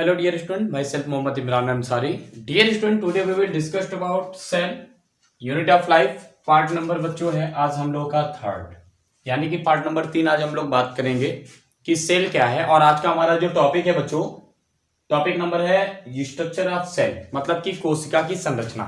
Hello dear student, myself Mohammad Imran Ansari. Dear student, today we will discuss about cell, unit of life, part number बच्चों है आज हम लोग का third, यानी कि पार्ट नंबर 3 आज हम लोग बात करेंगे कि सेल क्या है। और आज का हमारा जो टॉपिक है बच्चों, टॉपिक नंबर है स्ट्रक्चर ऑफ सेल, मतलब कि कोशिका की संरचना।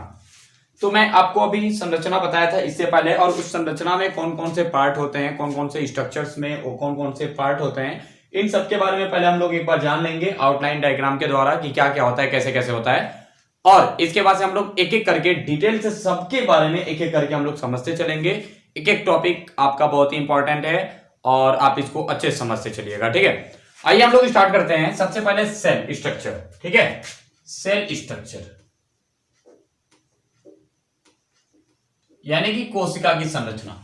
तो मैं आपको अभी संरचना बताया था इससे पहले, और उस संरचना में कौन कौन से पार्ट होते हैं, कौन कौन से स्ट्रक्चर्स में और कौन कौन से पार्ट होते हैं, इन सब के बारे में पहले हम लोग एक बार जान लेंगे आउटलाइन डायग्राम के द्वारा कि क्या क्या होता है, कैसे कैसे होता है। और इसके बाद से हम लोग एक एक करके डिटेल से सबके बारे में एक एक करके हम लोग समझते चलेंगे। एक एक टॉपिक आपका बहुत ही इंपॉर्टेंट है और आप इसको अच्छे से समझते चलिएगा, ठीक है। आइए हम लोग स्टार्ट करते हैं। सबसे पहले सेल स्ट्रक्चर, ठीक है। सेल स्ट्रक्चर यानी कि कोशिका की संरचना।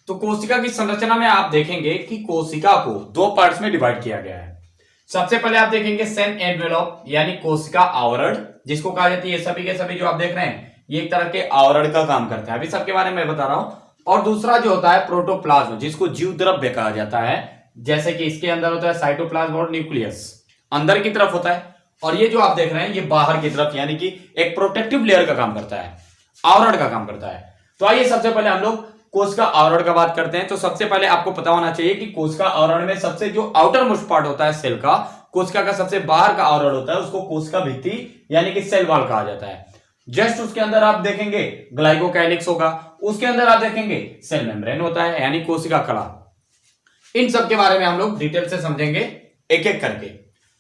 तो कोशिका की संरचना में आप देखेंगे कि कोशिका को दो पार्ट्स में डिवाइड किया गया है। सबसे पहले आप देखेंगे सेल एनवेलप यानी कोशिका आवरण, जिसको कहा जाती है सभी के सभी जो आप देख रहे हैं ये एक तरह के आवरण का काम करता है, अभी सबके बारे में मैं बता रहा हूं। और दूसरा जो होता है प्रोटोप्लाज्म, जिसको जीव द्रव्य कहा जाता है, जैसे कि इसके अंदर होता है साइटोप्लाज्म और न्यूक्लियस, अंदर की तरफ होता है। और ये जो आप देख रहे हैं ये बाहर की तरफ, यानी कि एक प्रोटेक्टिव लेयर का काम करता है, आवरण का काम करता है। तो आइए सबसे पहले हम लोग कोशिका आवरण का बात करते हैं। तो सबसे पहले आपको पता होना चाहिए कि कोशिका आवरण में सबसे जो आउटर मोस्ट पार्ट होता है सेल का, कोशिका का सबसे बाहर का आवरण होता है, उसको कोशिका भित्ति यानी कि सेल वॉल कहा जाता है। जस्ट उसके अंदर आप देखेंगे ग्लाइकोकैलिक्स होगा, उसके अंदर आप देखेंगे सेल मेम्ब्रेन होता है यानी कोशिका कला। इन सब के बारे में हम लोग डिटेल से समझेंगे एक एक करके।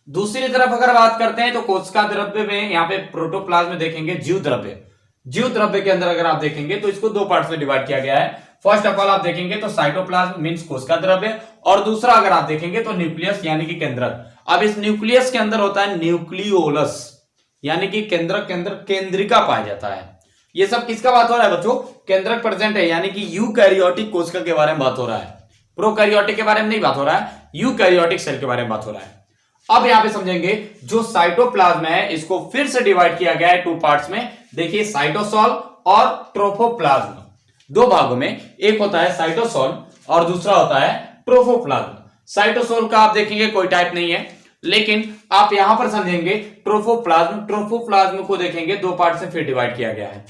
दूसरी तरफ अगर बात करते हैं तो कोशिका द्रव्य में यहाँ पे प्रोटोप्लाज्म में देखेंगे जीव द्रव्य। जीव द्रव्य के अंदर अगर आप देखेंगे तो इसको दो पार्ट्स में डिवाइड किया गया है। फर्स्ट ऑफ ऑल आप देखेंगे तो साइटोप्लाज्म मींस कोशिका द्रव्य, और दूसरा अगर आप देखेंगे तो न्यूक्लियस यानी कि केंद्रक। अब इस न्यूक्लियस के अंदर होता है न्यूक्लियोलस यानी कि केंद्रक के अंदर केंद्रिका पाया जाता है। ये सब किसका बात हो रहा है बच्चों? केंद्रक प्रेजेंट है, यानी कि यूकैरियोटिक कोशिका के बारे में बात हो रहा है, प्रोकैरियोटिक के बारे में नहीं बात हो रहा है, यूकैरियोटिक सेल के बारे में बात हो रहा है। अब यहां पे समझेंगे जो साइटोप्लाज्म है इसको फिर से डिवाइड किया गया है टू पार्ट्स में। देखिए साइटोसोल और ट्रोफोप्लाज्म, दो भागों में, एक होता है साइटोसोल और दूसरा होता है ट्रोफोप्लाज्म। साइटोसोल का आप देखेंगे कोई टाइप नहीं है, लेकिन आप यहां पर समझेंगे ट्रोफोप्लाज्म। ट्रोफोप्लाज्म को देखेंगे दो पार्ट से फिर डिवाइड किया गया है।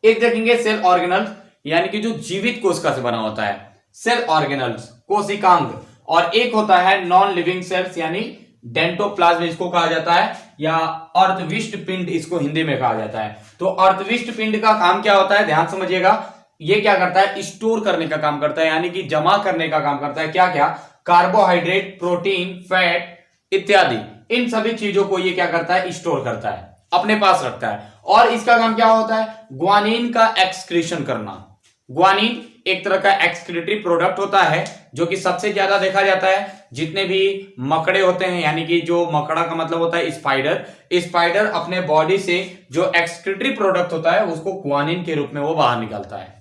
एक देखेंगे सेल ऑर्गेनल यानी कि जो जीवित कोशिका से बना होता है, सेल ऑर्गेनल्स कोशिकांग, और एक होता है नॉन लिविंग सेल्स यानी डेंटोप्लाज्म इसको कहा जाता है, या अर्धविष्ट पिंड इसको हिंदी में कहा जाता है। तो अर्धविष्ट पिंड का काम क्या होता है, ध्यान समझिएगा। ये क्या करता है? स्टोर करने का काम करता है, यानी कि जमा करने का काम करता है। क्या क्या? कार्बोहाइड्रेट, प्रोटीन, फैट इत्यादि, इन सभी चीजों को ये क्या करता है? स्टोर करता है, अपने पास रखता है। और इसका काम क्या होता है? ग्वानिन का एक्सक्रीशन करना। ग्वानिन एक तरह का एक्सक्रीटरी प्रोडक्ट होता है जो कि सबसे ज्यादा देखा जाता है जितने भी मकड़े होते हैं, यानी कि जो मकड़ा का मतलब होता है स्पाइडर। स्पाइडर अपने बॉडी से जो एक्सक्रीटरी प्रोडक्ट होता है उसको ग्वानिन के रूप में वो बाहर निकालता है।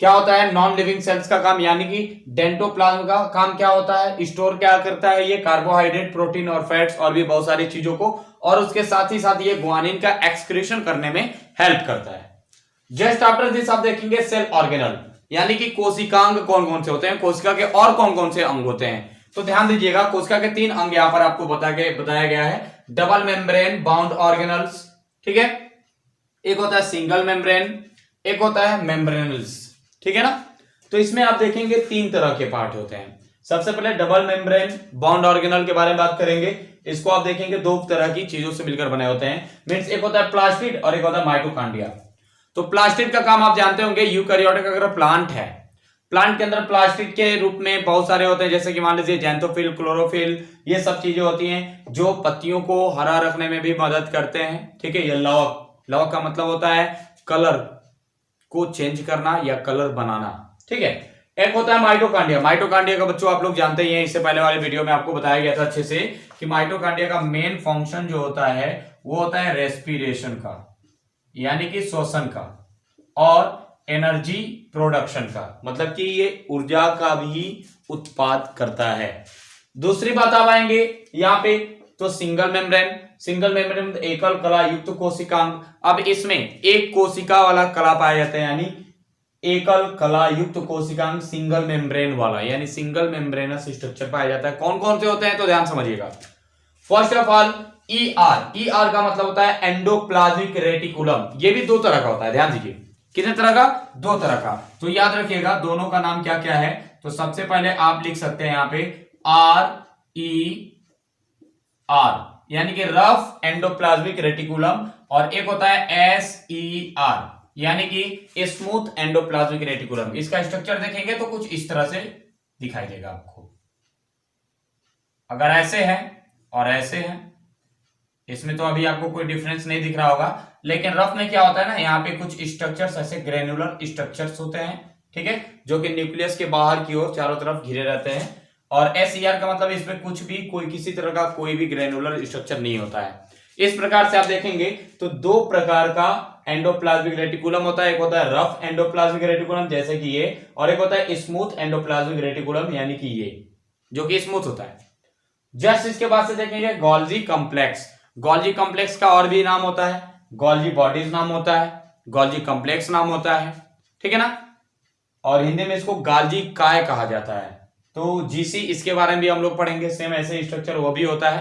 क्या होता है? नॉन लिविंग सेल्स का काम, यानी कि डेंटोप्लाज्म का काम क्या होता है? स्टोर क्या करता है? ये कार्बोहाइड्रेट, प्रोटीन और फैट्स और भी बहुत सारी चीजों को, और उसके साथ ही साथ ये ग्वानिन का एक्सक्रीशन करने में हेल्प करता है। जस्ट आफ्टर दिस आप देखेंगे सेल ऑर्गेनल, यानी कि कोशिकांग कौन कौन से होते हैं, कोशिका के और कौन कौन से अंग होते हैं। तो ध्यान दीजिएगा, कोशिका के तीन अंग यहां पर आपको बताया गया है। डबल मेम्ब्रेन बाउंड ऑर्गेनल्स, ठीक है, एक होता है सिंगल मेम्ब्रेन, एक होता है मेम्ब्रेनल्स, ठीक है ना। तो इसमें आप देखेंगे तीन तरह के पार्ट होते हैं। सबसे पहले डबल मेम्ब्रेन बाउंड ऑर्गेनल के बारे में बात करेंगे। इसको आप देखेंगे दो तरह की चीजों से मिलकर बने होते हैं, मीन्स एक होता है प्लास्टिड और एक होता है माइटोकॉन्ड्रिया। तो प्लास्टिड का काम आप जानते होंगे, यूकैरियोटिक अगर प्लांट है, प्लांट के अंदर प्लास्टिड के रूप में बहुत सारे होते हैं, जैसे कि मान लीजिए जैंथोफिल, क्लोरोफिल, ये सब चीजें होती हैं जो पत्तियों को हरा रखने में भी मदद करते हैं, ठीक है। ये लवक, लवक का मतलब होता है कलर को चेंज करना या कलर बनाना, ठीक है। एक होता है माइटोकॉन्ड्रिया। माइटोकॉन्ड्रिया का बच्चों आप लोग जानते ही हैं, इससे पहले वाले वीडियो में आपको बताया गया था अच्छे से कि माइटोकॉन्ड्रिया का मेन फंक्शन जो होता है वो होता है रेस्पिरेशन का, यानी कि श्वसन का, और एनर्जी प्रोडक्शन का, मतलब कि ये ऊर्जा का भी उत्पाद करता है। दूसरी बात आप आएंगे यहां पे तो सिंगल मेम्ब्रेन। सिंगल मेम्ब्रेन एकल कला युक्त कोशिकांग। अब इसमें एक कोशिका वाला कला पाया जाता है, यानी एकल कला युक्त कोशिकांग सिंगल मेम्ब्रेन वाला, यानी सिंगल मेम्ब्रेनस स्ट्रक्चर पाया जाता है। कौन कौन से होते हैं तो ध्यान समझिएगा। फर्स्ट ऑफ ऑल ER का मतलब होता है एंडोप्लाज्मिक रेटिकुलम। ये भी दो तरह का होता है, ध्यान दीजिए। कितने तरह का? दो तरह का। तो याद रखिएगा दोनों का नाम क्या क्या है। तो सबसे पहले आप लिख सकते हैं यहां पे RER, यानी कि रफ एंडोप्लाज्मिक रेटिकुलम, और एक होता है SER, यानी कि स्मूथ एंडोप्लाज्मिक रेटिकुलम। इसका स्ट्रक्चर देखेंगे तो कुछ इस तरह से दिखाई देगा आपको। अगर ऐसे है और ऐसे है, इसमें तो अभी आपको कोई डिफरेंस नहीं दिख रहा होगा, लेकिन रफ में क्या होता है ना, यहाँ पे कुछ स्ट्रक्चर्स ऐसे ग्रेनुलर स्ट्रक्चर्स होते हैं, ठीक है, जो कि न्यूक्लियस के बाहर की ओर चारों तरफ घिरे रहते हैं। और SER का मतलब इसमें कुछ भी कोई किसी तरह का कोई भी ग्रेनुलर स्ट्रक्चर नहीं होता है। इस प्रकार से आप देखेंगे तो दो प्रकार का एंडोप्लाज्मिक रेटिकुलम होता है। एक होता है रफ एंडोप्लाज्मिक रेटिकुलम जैसे कि ये, और एक होता है स्मूथ एंडोप्लाज्मिक रेटिकुलम यानी कि ये, जो कि स्मूथ होता है। जस्ट इसके बाद से देखेंगे गोल्जी कॉम्प्लेक्स। गोल्जी कॉम्प्लेक्स का और भी नाम होता है, गोल्जी बॉडीज नाम होता है, गोल्जी कॉम्प्लेक्स नाम होता है, ठीक है ना। और हिंदी में इसको गाल्जी काय कहा जाता है। तो GC इसके बारे में भी हम लोग पढ़ेंगे, सेम ऐसे स्ट्रक्चर वो भी होता है,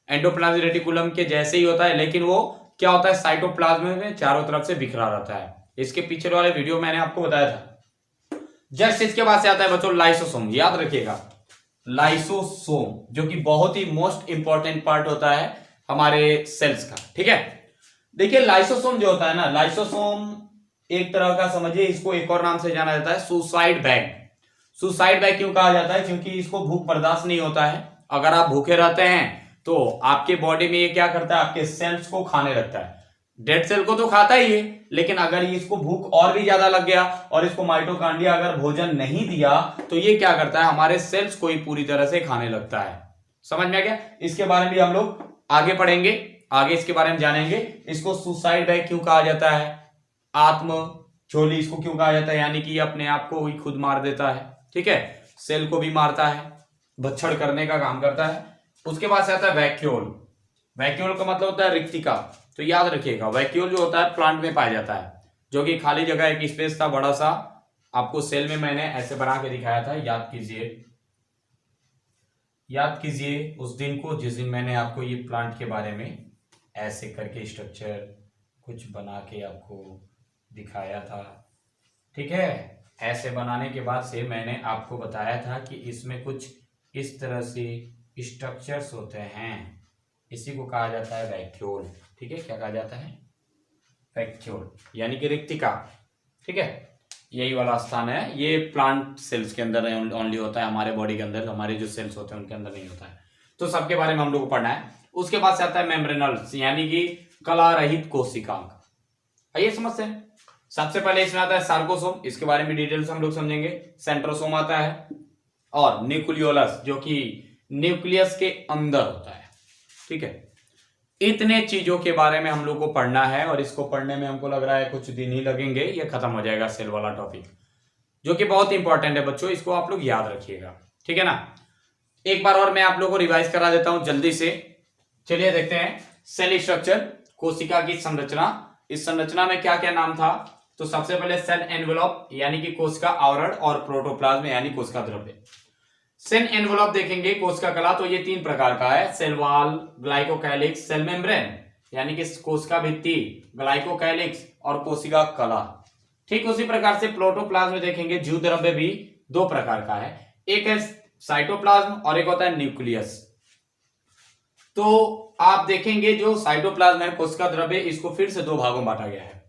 एंडोप्लाज्मिक रेटिकुलम के जैसे ही होता है, लेकिन वो क्या होता है, साइटोप्लाज्म में चारों तरफ से बिखरा रहता है। इसके पीछे वाले वीडियो मैंने आपको बताया था। जस्ट इसके बाद से आता है बच्चों लाइसोसोम। याद रखिएगा लाइसोसोम, जो कि बहुत ही मोस्ट इंपॉर्टेंट पार्ट होता है हमारे सेल्स का, ठीक है। देखिए लाइसोसोम जो होता है ना, लाइसोसोम एक तरह का समझिए, इसको एक और नाम से जाना जाता है सुसाइड बैग। सुसाइड बैग क्यों कहा जाता है? क्योंकि इसको भूख बर्दाश्त नहीं होता है। अगर आप भूखे रहते हैं तो आपके बॉडी में ये क्या करता है, आपके सेल्स को खाने लगता है। डेड सेल को तो खाता ही है, लेकिन अगर इसको भूख और भी ज्यादा लग गया और इसको माइटोकांड्रिया अगर भोजन नहीं दिया तो ये क्या करता है, हमारे सेल्स को ही पूरी तरह से खाने लगता है। समझ में आ गया? इसके बारे में भी हम लोग आगे पढ़ेंगे, आगे इसके बारे में जानेंगे। इसको सुसाइड बैग क्यों कहा जाता है, आत्म झोली इसको क्यों कहा जाता है, यानी कि अपने आप को ही खुद मार देता है, ठीक है, सेल को भी मारता है, भक्षण करने का काम करता है। उसके बाद से आता है वैक्यूल। वैक्यूल का मतलब होता है रिक्तिका। तो याद रखिएगा वैक्यूल जो होता है प्लांट में पाया जाता है, जो कि खाली जगह एक स्पेस था बड़ा सा, आपको सेल में मैंने ऐसे बना के दिखाया था। याद कीजिए उस दिन को जिस दिन मैंने आपको ये प्लांट के बारे में ऐसे करके स्ट्रक्चर कुछ बना के आपको दिखाया था, ठीक है। ऐसे बनाने के बाद से मैंने आपको बताया था कि इसमें कुछ इस तरह से स्ट्रक्चर्स होते हैं, इसी को कहा जाता है वैक्यूल, ठीक है। क्या कहा जाता है? वैक्यूल, यानी कि रिक्तिका, ठीक है। यही वाला स्थान है, ये प्लांट सेल्स के अंदर ओनली होता है, हमारे बॉडी के अंदर हमारे जो सेल्स होते हैं उनके अंदर नहीं होता है। तो सबके बारे में हम लोग को पढ़ना है। उसके बाद से आता है मेम्ब्रेनल्स, यानी कि कला रहित कोशिकांग। आइए समझते हैं। सबसे पहले इसमें आता है सार्कोसोम, इसके बारे में डिटेल्स हम लोग समझेंगे। सेंट्रोसोम आता है, और न्यूक्लियोलस जो कि न्यूक्लियस के अंदर होता है, ठीक है। इतने चीजों के बारे में हम लोग को पढ़ना है, और इसको पढ़ने में हमको लग रहा है कुछ दिन ही लगेंगे, ये खत्म हो जाएगा सेल वाला टॉपिक, जो कि बहुत इंपॉर्टेंट है बच्चों, इसको आप लोग याद रखिएगा, ठीक है ना। एक बार और मैं आप लोगों को रिवाइज करा देता हूं जल्दी से। चलिए देखते हैं सेल स्ट्रक्चर, कोशिका की संरचना। इस संरचना में क्या क्या नाम था? तो सबसे पहले सेल एनवेलप, यानी कि कोशिका आवरण, और प्रोटोप्लाज्म यानी कोशिका द्रव्य। सेल एनवेलप देखेंगे कोशिका कला, तो ये तीन प्रकार का है, cell wall, glycocalyx, cell membrane यानी कि कोशिका भित्ति, ग्लाइकोकैलिक्स और कोशिका कला। ठीक उसी प्रकार से प्रोटोप्लाज्म में देखेंगे जीव द्रव्य भी दो प्रकार का है, एक है साइटोप्लाज्म और एक होता है न्यूक्लियस। तो आप देखेंगे जो साइटोप्लाज्म है कोशिका द्रव्य, इसको फिर से दो भागों में बांटा गया है,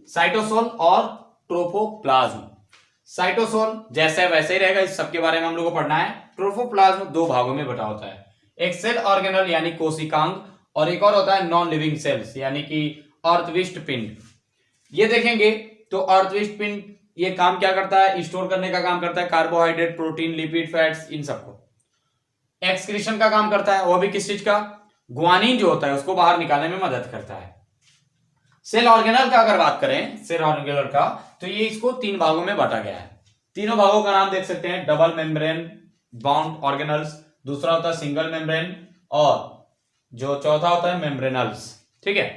साइटोसोल और ट्रोफोप्लाज्म। साइटोसोल जैसे वैसे ही रहेगा, इस सबके बारे में हम लोग को पढ़ना है। ट्रोफोप्लाज्म दो भागों में बटा होता है, एक सेल ऑर्गेनल यानी कोशिकांग, और एक और होता है नॉन लिविंग सेल्स यानी कि अर्थविष्ट पिंड। ये देखेंगे तो अर्थविष्ट पिंड ये काम क्या करता है, स्टोर करने का काम करता है, कार्बोहाइड्रेट, प्रोटीन, लिपिड, फैट्स, इन सबको। एक्सक्रीशन का काम करता है, वो भी किस चीज का, ग्वानिन जो होता है उसको बाहर निकालने में मदद करता है। सेल ऑर्गेनल का अगर बात करें, सेल ऑर्गेनल का, तो ये इसको तीन भागों में बांटा गया है। तीनों भागों का नाम देख सकते हैं, डबल मेम्ब्रेन बाउंड ऑर्गेनल्स, दूसरा होता है सिंगल मेम्ब्रेन, और जो चौथा होता है मेम्ब्रेनल्स। ठीक है,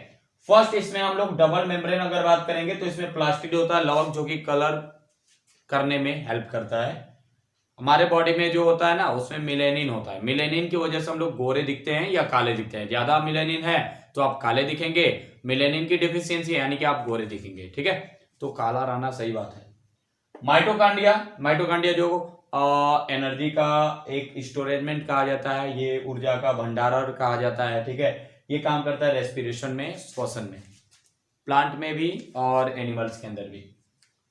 फर्स्ट इसमें हम लोग डबल मेम्ब्रेन अगर बात करेंगे तो इसमें प्लास्टिड होता है, लवक, जो कि कलर करने में हेल्प करता है। हमारे बॉडी में जो होता है ना उसमें मिलेनिन होता है, मिलेनिन की वजह से हम लोग गोरे दिखते हैं या काले दिखते हैं। ज्यादा मिलेनिन है तो आप काले दिखेंगे, मिलेनिन की डिफिशियंसी यानी कि आप गोरे दिखेंगे, ठीक है। तो काला रहना सही बात है। माइटोकांड्रिया, माइटोकांड्रिया जो एनर्जी का एक स्टोरेजमेंट कहा जाता है, ये ऊर्जा का भंडारण कहा जाता है, ठीक है। ये काम करता है रेस्पिरेशन में, श्वसन में, प्लांट में भी और एनिमल्स के अंदर भी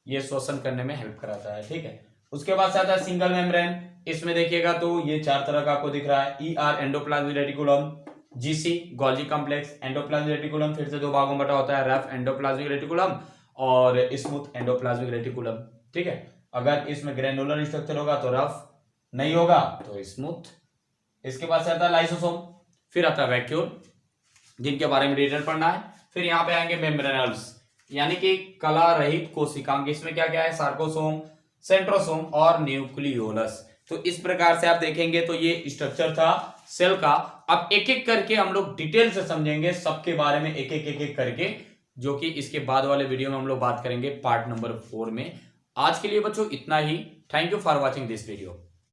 ये श्वसन करने में हेल्प कराता है, ठीक है। उसके बाद से आता है सिंगल मेम्ब्रेन। इसमें देखिएगा तो ये 4 तरह का आपको दिख रहा है। ER endoplasmic reticulum, GC Golgi complex, endoplasmic reticulum फिर से 2 भागों में बटा होता है, रफ एंडोप्लाज्मिक रेटिकुलम और स्मूथ एंडोप्लाज्मिक रेटिकुलम, ठीक है। अगर इसमें ग्रेनुलर स्ट्रक्चर होगा तो रफ, नहीं होगा तो स्मूथ। इसके बाद से आता है लाइसोसोम, फिर आता है वैक्यूल जिनके बारे में डिटेल पढ़ना है। फिर यहाँ पे आएंगे मेम्ब्रेनल्स यानी कि कला रहित कोशिकांग। इसमें क्या क्या है, सार्कोसोम, सेंट्रोसोम और न्यूक्लियोलस। तो इस प्रकार से आप देखेंगे तो ये स्ट्रक्चर था सेल का। अब एक एक करके हम लोग डिटेल से समझेंगे सबके बारे में, एक एक करके, जो कि इसके बाद वाले वीडियो में हम लोग बात करेंगे पार्ट नंबर 4 में। आज के लिए बच्चों इतना ही। Thank you for watching this video.